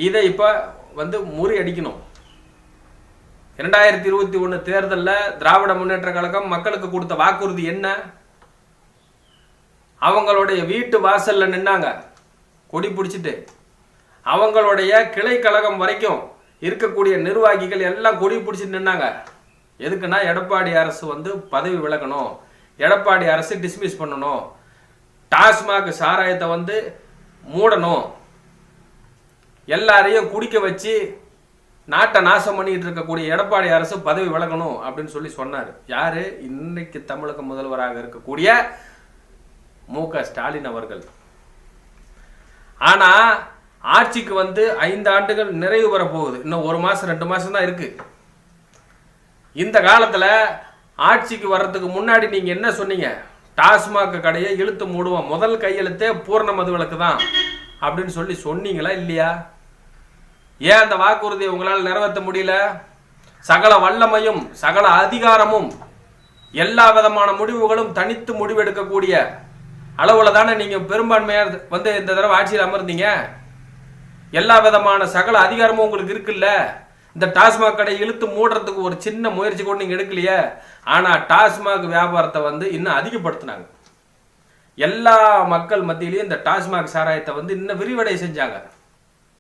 இதை இப்போ முறியடிக்கணும். 2021 தேர்தலில் திராவிட முன்னேற்ற கழகம் மக்களுக்கு கொடுத்த வாக்குறுதி என்ன? அவங்களுடைய வீட்டு வாசல்ல நின்னாங்க கொடி பிடிச்சிட்டு. அவங்களுடைய கிளை கழகம் வரைக்கும் இருக்கக்கூடிய நிர்வாகிகள் எல்லாம் கொடி பிடிச்சிட்டு நின்னாங்க. எதுக்குன்னா எடப்பாடி அரசு பதவி விலகணும், எடப்பாடி அரசு டிஸ்மிஸ் பண்ணணும், டாஸ்மாக் சாராயத்தை மூடணும், எல்லாரையும் குடிக்க வச்சு நாட்டை நாசம் பண்ணிட்டு இருக்கக்கூடிய எடப்பாடி அரசு பதவி விலகணும் அப்படின்னு சொல்லி சொன்னார். யாரு? இன்னைக்கு தமிழக முதல்வராக இருக்கக்கூடிய மு.க. ஸ்டாலின் அவர்கள். ஆனா ஆட்சிக்கு 5 ஆண்டுகள் நிறைவு பெற போகுது. இன்னும் 1 மாசம் 2 மாசம் தான் இருக்கு. இந்த காலத்துல ஆட்சிக்கு வர்றதுக்கு முன்னாடி நீங்க என்ன சொன்னீங்க? டாஸ்மாக் கடையை இழுத்து மூடுவோம், முதல் கையெழுத்தே பூர்ண மதுவிலக்கு தான் அப்படின்னு சொல்லி சொன்னீங்களா இல்லையா? ஏன் அந்த வாக்குறுதியை உங்களால் நிறைவேற்ற முடியல? சகல வல்லமையும் சகல அதிகாரமும் எல்லா விதமான முடிவுகளும் தனித்து முடிவெடுக்கக்கூடிய அளவுல தானே நீங்க பெரும்பான்மையார் இந்த தடவை ஆட்சியில் அமர்ந்தீங்க. எல்லா விதமான சகல அதிகாரமும் உங்களுக்கு இருக்குல்ல. இந்த டாஸ்மாக் கடை இழுத்து மூடுறதுக்கு ஒரு சின்ன முயற்சி கூட நீங்க எடுக்கலையே. ஆனா டாஸ்மாக் வியாபாரத்தை இன்னும் அதிகப்படுத்தினாங்க. எல்லா மக்கள் மத்தியிலையும் இந்த டாஸ்மாக் சாராயத்தை இன்னும் விரிவடை செஞ்சாங்க.